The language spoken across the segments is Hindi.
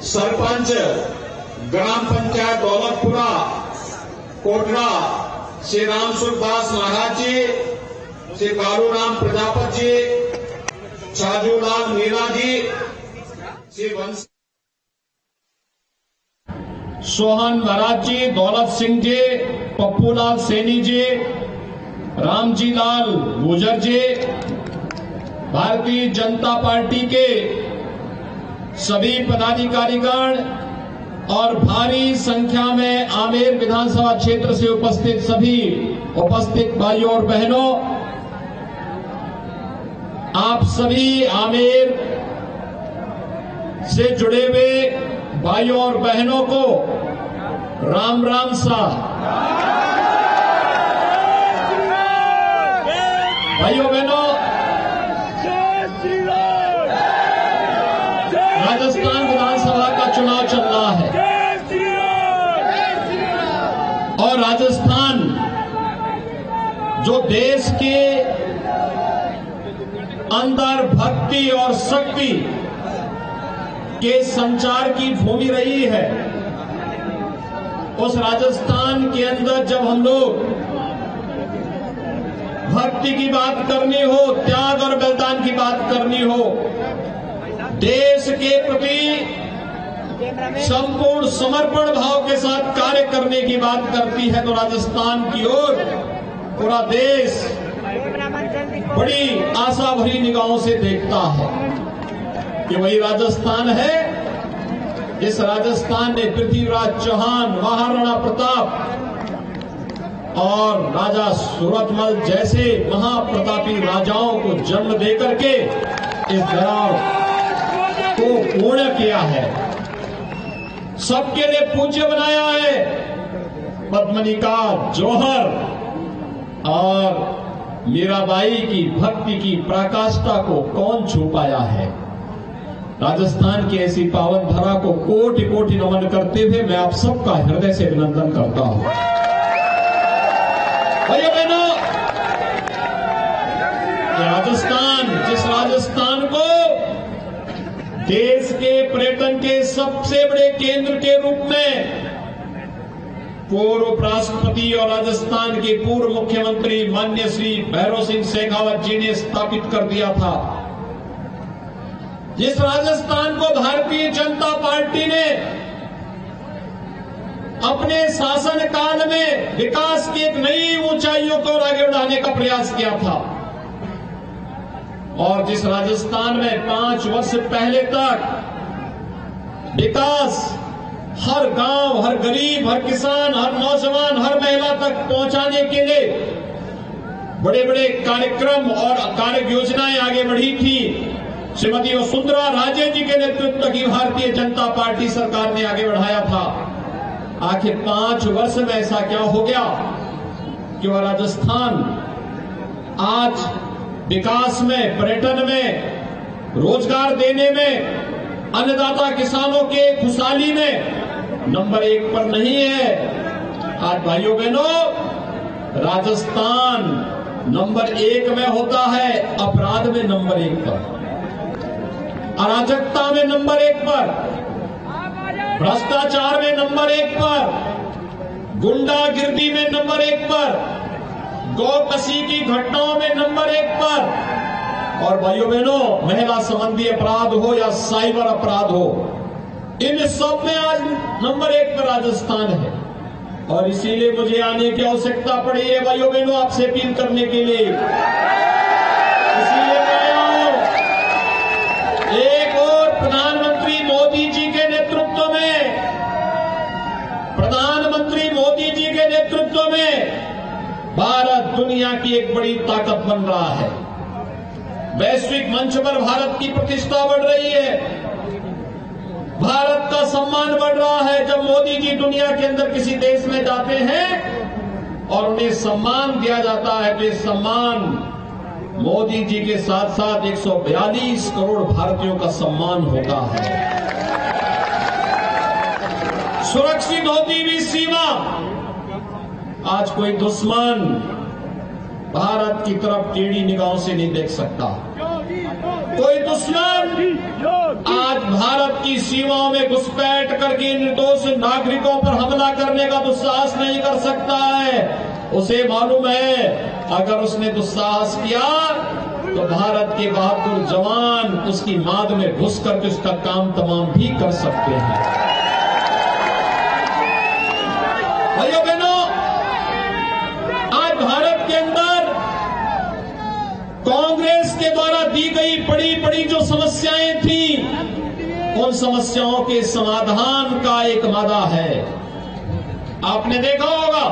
सरपंच ग्राम पंचायत दौलतपुरा कोटरा श्री राम सुरदास महाराज जी, श्री कालूराम प्रजापति जी, छाजूलाल मीणा जी, श्री वंश सोहन महाराज जी, दौलत सिंह जी, पप्पूलाल सैनी जी, रामजी लाल गुजर जी, भारतीय जनता पार्टी के सभी पदाधिकारीगण और भारी संख्या में आमेर विधानसभा क्षेत्र से उपस्थित सभी उपस्थित भाइयों और बहनों, आप सभी आमेर से जुड़े हुए भाइयों और बहनों को राम राम सा। भाइयों बहनों, राजस्थान विधानसभा का चुनाव चल रहा है और राजस्थान जो देश के अंदर भक्ति और शक्ति के संचार की भूमि रही है, उस राजस्थान के अंदर जब हम लोग भक्ति की बात करनी हो, त्याग और बलिदान की बात करनी हो, देश के प्रति संपूर्ण समर्पण भाव के साथ कार्य करने की बात करती है, तो राजस्थान की ओर पूरा देश बड़ी आशा भरी निगाहों से देखता है कि वही राजस्थान है जिस राजस्थान ने पृथ्वीराज चौहान, महाराणा प्रताप और राजा सूरजमल जैसे महाप्रतापी राजाओं को जन्म देकर के इस धरा को पूर्ण किया है, सबके लिए पूज्य बनाया है। पद्मनिका जौहर और मीराबाई की भक्ति की पराकाष्ठा को कौन छू पाया है। राजस्थान की ऐसी पावन धरा को कोटि कोटि नमन करते हुए मैं आप सबका हृदय से अभिनंदन करता हूं। भाइयों बहनों, राजस्थान, जिस राजस्थान को देश के पर्यटन के सबसे बड़े केंद्र के रूप में पूर्व उपराष्ट्रपति और राजस्थान के पूर्व मुख्यमंत्री माननीय श्री भैरव सिंह शेखावत जी ने स्थापित कर दिया था, जिस राजस्थान को भारतीय जनता पार्टी ने अपने शासन काल में विकास की एक नई ऊंचाइयों को आगे बढ़ाने का प्रयास किया था, और जिस राजस्थान में 5 वर्ष पहले तक विकास हर गांव, हर गरीब, हर किसान, हर नौजवान, हर महिला तक पहुंचाने के लिए बड़े बड़े कार्यक्रम और कार्य योजनाएं आगे बढ़ी थी, श्रीमती वसुंधरा राजे जी के नेतृत्व की भारतीय जनता पार्टी सरकार ने आगे बढ़ाया था। आखिर 5 वर्ष में ऐसा क्या हो गया कि वह राजस्थान आज विकास में, पर्यटन में, रोजगार देने में, अन्नदाता किसानों के खुशहाली में नंबर 1 पर नहीं है। आज भाइयों बहनों, राजस्थान नंबर 1 में होता है अपराध में नंबर 1 पर, अराजकता में नंबर 1 पर, भ्रष्टाचार में नंबर 1 पर, गुंडागिर्दी में नंबर 1 पर, गौकशी की घटनाओं में नंबर 1 पर, और भाइयों बहनों, महिला संबंधी अपराध हो या साइबर अपराध हो, इन सब में आज नंबर 1 पर राजस्थान है। और इसीलिए मुझे आने की आवश्यकता पड़ी है भाइयों बहनों, आपसे अपील करने के लिए। इसीलिए मैं आया हूं। एक और प्रधानमंत्री मोदी जी के नेतृत्व में, प्रधानमंत्री मोदी जी के नेतृत्व में भारत दुनिया की एक बड़ी ताकत बन रहा है। वैश्विक मंच पर भारत की प्रतिष्ठा बढ़ रही है, भारत का सम्मान बढ़ रहा है। जब मोदी जी दुनिया के अंदर किसी देश में जाते हैं और उन्हें सम्मान दिया जाता है, तो ये सम्मान मोदी जी के साथ साथ 142 करोड़ भारतीयों का सम्मान होता है। सुरक्षित होती हुई सीमा, आज कोई दुश्मन भारत की तरफ टेढ़ी निगाहों से नहीं देख सकता। कोई दुश्मन आज भारत की सीमाओं में घुसपैठ करके निर्दोष नागरिकों पर हमला करने का दुस्साहस नहीं कर सकता है। उसे मालूम है अगर उसने दुस्साहस किया तो भारत के बहादुर जवान उसकी माद में घुस करके उसका काम तमाम भी कर सकते हैं। भाइयों बहनों, आज भारत के अंदर कांग्रेस के द्वारा दी गई बड़ी बड़ी जो समस्याएं थी, उन समस्याओं के समाधान का एक वादा है। आपने देखा होगा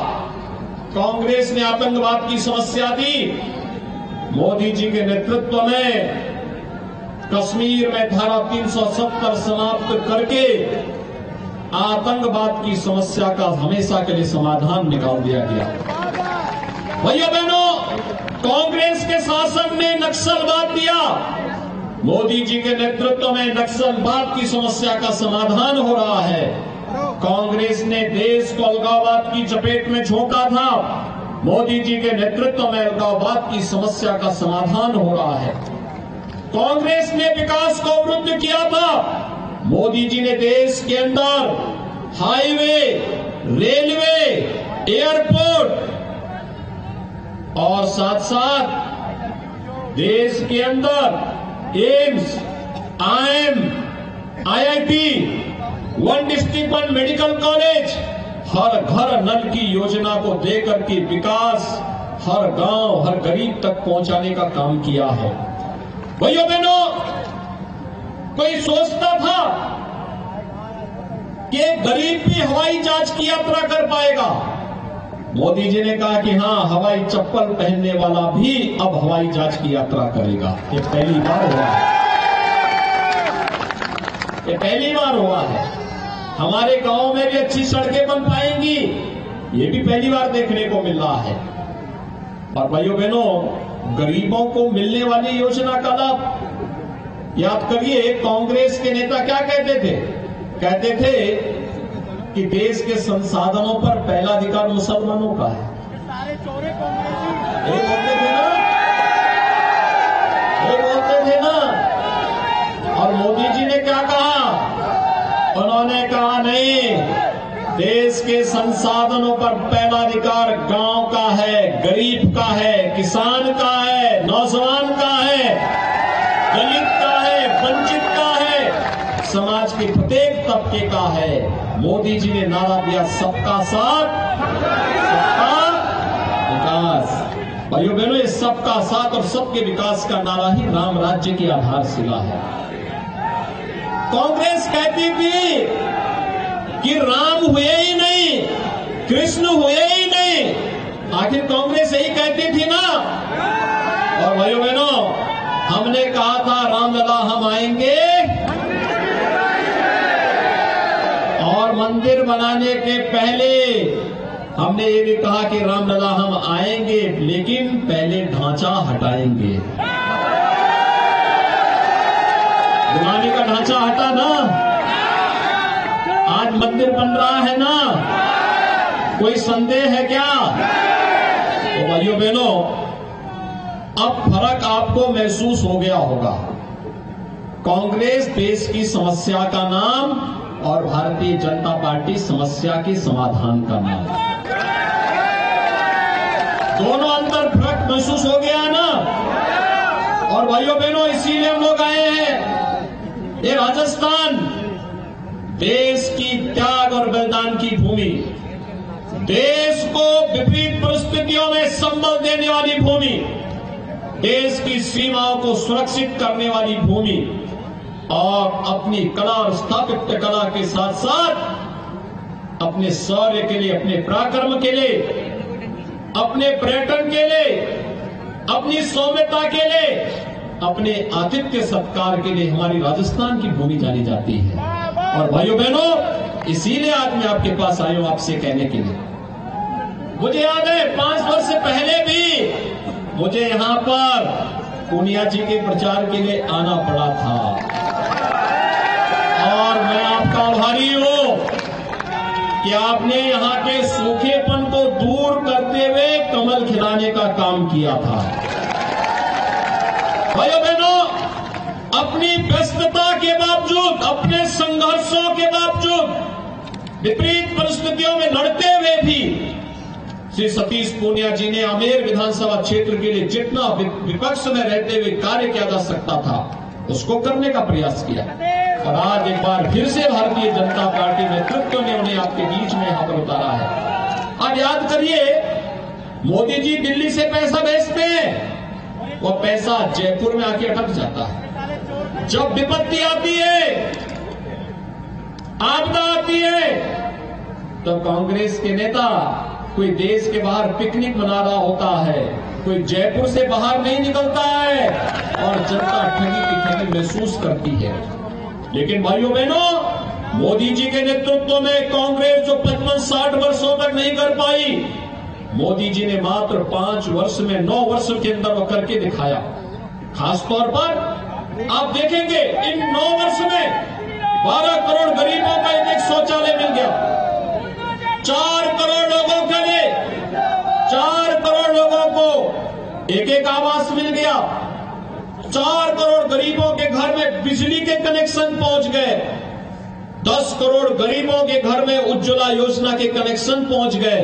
कांग्रेस ने आतंकवाद की समस्या दी, मोदी जी के नेतृत्व में कश्मीर में धारा 370 समाप्त करके आतंकवाद की समस्या का हमेशा के लिए समाधान निकाल दिया गया। भैया बहनों, कांग्रेस के शासन ने नक्सलवाद दिया, मोदी जी के नेतृत्व में नक्सलवाद की समस्या का समाधान हो रहा है। कांग्रेस ने देश को अलगाववाद की चपेट में झोंका था, मोदी जी के नेतृत्व में अलगाववाद की समस्या का समाधान हो रहा है। कांग्रेस ने विकास को अवरुद्ध किया था, मोदी जी ने देश के अंदर हाईवे, रेलवे, एयरपोर्ट और साथ साथ देश के अंदर AIIMS, IIM, IIT, one district one medical college, हर घर नल की योजना को देकर के विकास हर गांव, हर गरीब तक पहुंचाने का काम किया है। भाइयों बहनों, कोई सोचता था कि गरीब भी हवाई जहाज की यात्रा कर पाएगा। मोदी जी ने कहा कि हां, हवाई चप्पल पहनने वाला भी अब हवाई जहाज की यात्रा करेगा। ये पहली बार हुआ है, ये पहली बार हुआ है। हमारे गांव में भी अच्छी सड़कें बन पाएंगी, ये भी पहली बार देखने को मिल रहा है। और भाइयों बहनों, गरीबों को मिलने वाली योजना का लाभ याद करिए, कांग्रेस के नेता क्या कहते थे? कहते थे कि देश के संसाधनों पर पहला अधिकार मुसलमानों का है। ये बोलते थे ना, ये बोलते थे ना। और मोदी जी ने क्या कहा? उन्होंने कहा नहीं, देश के संसाधनों पर पहला अधिकार गांव का है, गरीब का है, किसान का है, नौजवान का है, दलित का है, वंचित का है, समाज के प्रत्येक तबके का है। मोदी जी ने नारा दिया, सबका साथ, सबका विकास। भाइयों बहनों, ये सबका साथ और सबके विकास का नारा ही राम राज्य की आधारशिला है। कांग्रेस कहती थी कि राम हुए ही नहीं, कृष्ण हुए ही नहीं। आखिर कांग्रेस यही कहती थी ना। और भाइयों बहनों, हमने कहा था रामलला हम आएंगे, और मंदिर बनाने के पहले हमने ये भी कहा कि रामलला हम आएंगे, लेकिन पहले ढांचा हटाएंगे। गुलामी का ढांचा हटा ना, आज मंदिर बन रहा है ना, कोई संदेह है क्या? तो भाइयों बहनों, अब फर्क आपको महसूस हो गया होगा। कांग्रेस देश की समस्या का नाम और भारतीय जनता पार्टी समस्या के समाधान का नाम, दोनों अंदर फर्क महसूस हो गया ना। और भाइयों बहनों, इसीलिए हम लोग आए हैं। ये राजस्थान देश की त्याग और बलिदान की भूमि, देश को विपरीत परिस्थितियों में संबल देने वाली भूमि, देश की सीमाओं को सुरक्षित करने वाली भूमि, और अपनी कला और स्थापत्य कला के साथ साथ अपने शौर्य के लिए, अपने पराक्रम के लिए, अपने पर्यटन के लिए, अपनी सौम्यता के लिए, अपने आतिथ्य सत्कार के लिए हमारी राजस्थान की भूमि जानी जाती है। और भाइयों बहनों, इसीलिए आज मैं आपके पास आया हूं आपसे कहने के लिए। मुझे याद है 5 वर्ष पहले भी मुझे यहां पर पूनिया जी के प्रचार के लिए आना पड़ा था, और मैं आपका आभारी हूं कि आपने यहां के सूखेपन को दूर करते हुए कमल खिलाने का काम किया था। भाइयों बहनों, अपनी व्यस्तता के बावजूद, अपने संघर्षों के बावजूद, विपरीत परिस्थितियों में लड़ते हुए भी श्री सतीश पूनिया जी ने आमेर विधानसभा क्षेत्र के लिए जितना विपक्ष में रहते हुए कार्य किया जा सकता था उसको करने का प्रयास किया। और आज एक बार फिर से भारतीय जनता पार्टी नेतृत्व ने उन्हें आपके बीच में यहां पर उतारा है। अब याद करिए, मोदी जी दिल्ली से पैसा भेजते हैं, वो पैसा जयपुर में आके अटक जाता है। जब विपत्ति आती है, आपदा आती है, तो कांग्रेस के नेता कोई देश के बाहर पिकनिक मना रहा होता है, कोई जयपुर से बाहर नहीं निकलता है और जनता ठगी की ठगी महसूस करती है। लेकिन भाइयों बहनों, मोदी जी के नेतृत्व में कांग्रेस जो 55-60 वर्षों तक नहीं कर पाई, मोदी जी ने मात्र 5 वर्ष में 9 वर्ष के अंदर वो करके दिखाया। खासतौर पर आप देखेंगे इन 9 वर्ष में 12 करोड़ गरीबों का एक शौचालय मिल गया, 4 करोड़ लोगों के लिए 4 करोड़ लोगों को एक आवास मिल गया, 4 करोड़ गरीबों के घर में बिजली के कनेक्शन पहुंच गए, 10 करोड़ गरीबों के घर में उज्ज्वला योजना के कनेक्शन पहुंच गए।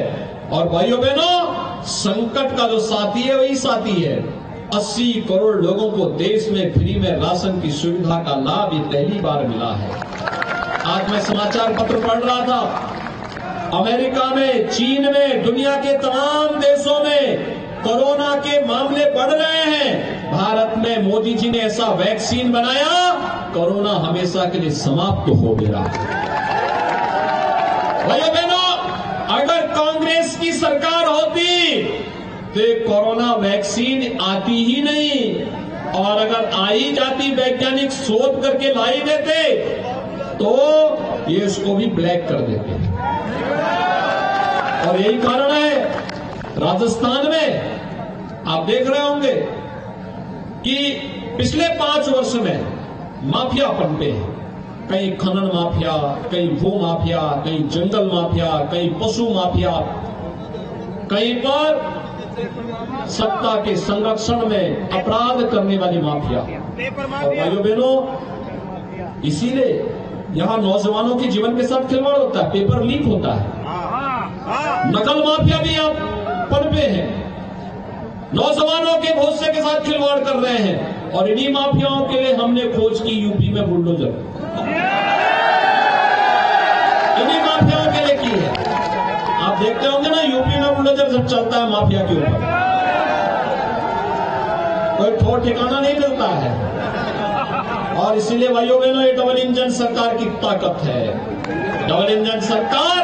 और भाइयों बहनों, संकट का जो साथी है वही साथी है। 80 करोड़ लोगों को देश में फ्री में राशन की सुविधा का लाभ ये पहली बार मिला है। आज मैं समाचार पत्र पढ़ रहा था, अमेरिका में, चीन में, दुनिया के तमाम देशों में कोरोना के मामले बढ़ रहे हैं। भारत में मोदी जी ने ऐसा वैक्सीन बनाया, कोरोना हमेशा के लिए समाप्त हो गया। भाइयों बहनों, अगर कांग्रेस की सरकार होती तो कोरोना वैक्सीन आती ही नहीं, और अगर आई जाती, वैज्ञानिक शोध करके लाई देते तो ये इसको भी ब्लैक कर देते। और यही कारण है राजस्थान में आप देख रहे होंगे कि पिछले 5 वर्ष में माफिया पनपे हैं। कहीं खनन माफिया, कहीं भू माफिया, कहीं जंगल माफिया, कहीं पशु माफिया, कहीं पर सत्ता के संरक्षण में अपराध करने वाली माफिया। और भाइयों बहनों, इसीलिए यहां नौजवानों के जीवन के साथ खिलवाड़ होता है, पेपर लीक होता है, नकल माफिया भी आप पनपे हैं, नौजवानों के भरोसे के साथ खिलवाड़ कर रहे हैं। और इन्हीं माफियाओं के लिए हमने खोज की यूपी में बुलडोजर, इन्हीं माफियाओं के लिए की है। आप देखते होंगे ना, यूपी में बुलडोजर जब चलता है माफिया के ऊपर, कोई ठोर ठिकाना नहीं मिलता है। और इसीलिए भाइयों बहनों, ये डबल इंजन सरकार की ताकत है। डबल इंजन सरकार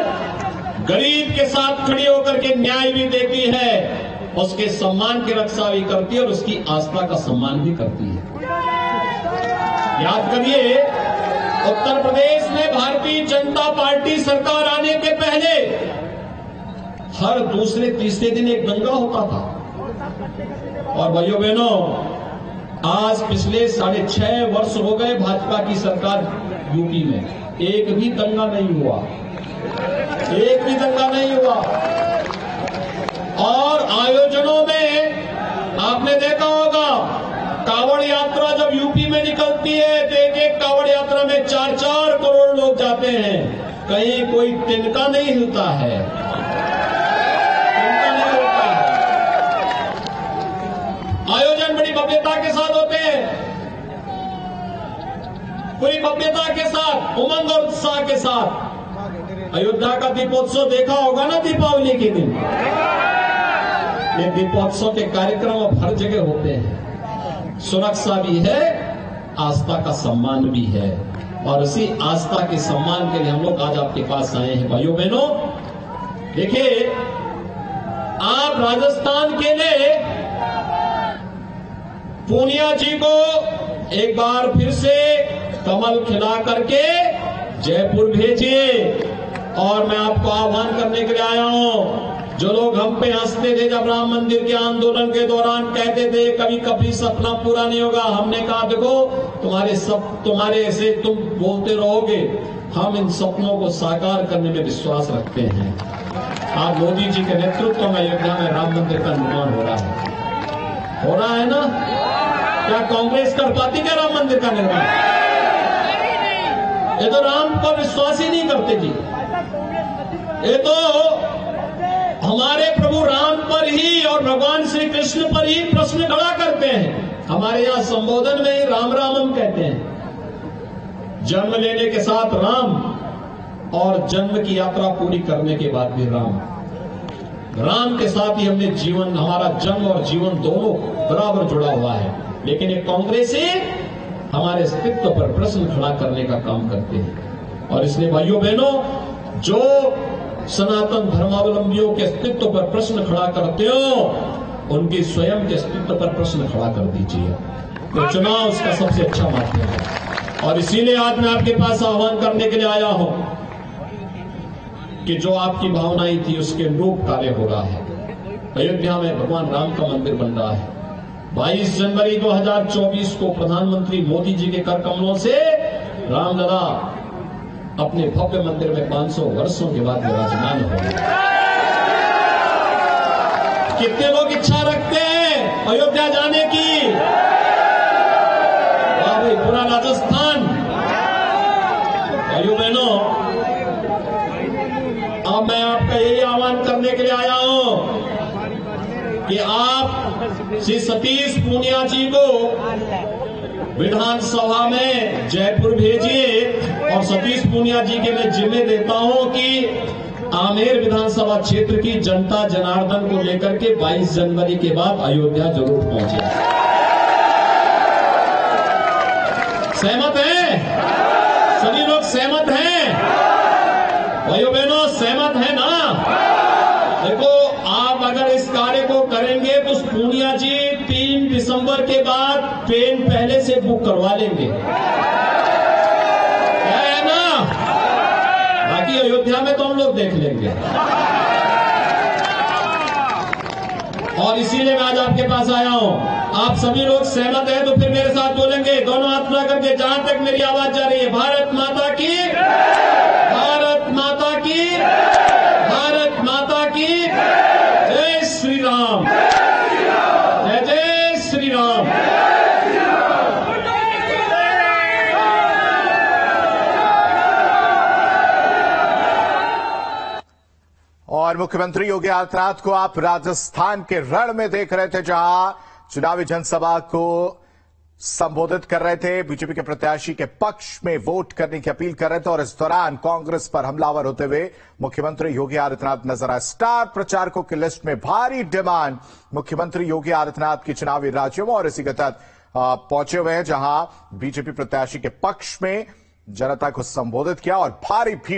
गरीब के साथ खड़ी होकर के न्याय भी देती है, उसके सम्मान की रक्षा भी करती है और उसकी आस्था का सम्मान भी करती है। याद करिए, उत्तर प्रदेश में भारतीय जनता पार्टी सरकार आने के पहले हर दूसरे तीसरे दिन एक दंगा होता था। और भाइयों बहनों, आज पिछले 6.5 वर्ष हो गए भाजपा की सरकार यूपी में, एक भी दंगा नहीं हुआ, एक भी दंगा नहीं हुआ। और आयोजनों में आपने देखा होगा, कावड़ यात्रा जब यूपी में निकलती है तो एक कावड़ यात्रा में 4-4 करोड़ लोग जाते हैं, कहीं कोई तिनका नहीं हिलता है, तिनका नहीं होता है। आयोजन बड़ी भव्यता के साथ होते हैं, पूरी भव्यता के साथ, उमंग और उत्साह के साथ। अयोध्या का दीपोत्सव देखा होगा ना, दीपावली के दिन ये दीपोत्सव के कार्यक्रम अब हर जगह होते हैं। सुरक्षा भी है, आस्था का सम्मान भी है, और उसी आस्था के सम्मान के लिए हम लोग आज आपके पास आए हैं। भाइयों बहनों, देखिए, आप राजस्थान के लिए पूनिया जी को एक बार फिर से कमल खिला करके जयपुर भेजिए। और मैं आपको आह्वान करने के लिए आया हूं, जो लोग हम पे हंसते थे जब राम मंदिर के आंदोलन के दौरान, कहते थे कभी कभी सपना पूरा नहीं होगा, हमने कहा देखो तुम्हारे ऐसे तुम बोलते रहोगे, हम इन सपनों को साकार करने में विश्वास रखते हैं। आज मोदी जी के नेतृत्व में अयोध्या में राम मंदिर का निर्माण हो रहा है ना? क्या कांग्रेस कर पाती क्या राम मंदिर का निर्माण? ये तो राम को विश्वास ही नहीं करते जी। ये तो हमारे प्रभु राम पर ही और भगवान श्री कृष्ण पर ही प्रश्न खड़ा करते हैं। हमारे यहां संबोधन में ही राम राम हम कहते हैं। जन्म लेने के साथ राम और जन्म की यात्रा पूरी करने के बाद भी राम। राम के साथ ही हमने जीवन, हमारा जन्म और जीवन दोनों बराबर जुड़ा हुआ है। लेकिन ये कांग्रेसी हमारे अस्तित्व पर प्रश्न खड़ा करने का काम करते हैं। और इसलिए भाइयों बहनों, जो सनातन धर्मावलंबियों के अस्तित्व पर प्रश्न खड़ा करते हो, उनके स्वयं के अस्तित्व पर प्रश्न खड़ा कर दीजिए। तो चुनाव उसका सबसे अच्छा माध्यम है। और इसीलिए आज मैं आपके पास आह्वान करने के लिए आया हूं कि जो आपकी भावनाएं थी उसके अनुरूप कार्य हो रहा है। अयोध्या में भगवान राम का मंदिर बन रहा है। 22 जनवरी 2024 को प्रधानमंत्री मोदी जी के कर कमलों से रामलला अपने भव्य मंदिर में 500 वर्षों के बाद विराजमान हो गए। कितने लोग इच्छा रखते हैं अयोध्या जाने की? भाई पूरा राजस्थान। भाइयों बहनों, अब मैं आपका यही आह्वान करने के लिए आया हूं कि आप श्री सतीश पूनिया जी को विधानसभा में जयपुर भेजिए। और सतीश पूनिया जी के मैं जिम्मे देता हूं कि आमेर विधानसभा क्षेत्र की जनता जनार्दन को लेकर के 22 जनवरी के बाद अयोध्या जरूर पहुंचे। सहमत हैं? सभी लोग सहमत हैं? भाइयों बहनों, सहमत है ना? देखो, आप अगर इस कार्य को करेंगे तो पूनिया जी 3 दिसंबर के बाद ट्रेन पहले से बुक करवा लेंगे, है ना? बाकी अयोध्या में तो हम लोग देख लेंगे। और इसीलिए मैं आज आपके पास आया हूं। आप सभी लोग सहमत हैं तो फिर मेरे साथ बोलेंगे, दोनों हाथ मिला करके, जहां तक मेरी आवाज जा रही है। भारत माता की, भारत माता की, भारत माता की जय श्री राम, जय जय श्री राम। और मुख्यमंत्री योगी आदित्यनाथ को आप राजस्थान के रण में देख रहे थे, जहां चुनावी जनसभा को संबोधित कर रहे थे। बीजेपी के प्रत्याशी के पक्ष में वोट करने की अपील कर रहे थे। और इस दौरान कांग्रेस पर हमलावर होते हुए मुख्यमंत्री योगी आदित्यनाथ नजर आए। स्टार प्रचारकों की लिस्ट में भारी डिमांड मुख्यमंत्री योगी आदित्यनाथ की चुनावी राज्यों में, और इसी के तहत पहुंचे हुए हैं, जहां बीजेपी प्रत्याशी के पक्ष में जनता को संबोधित किया और भारी भीड़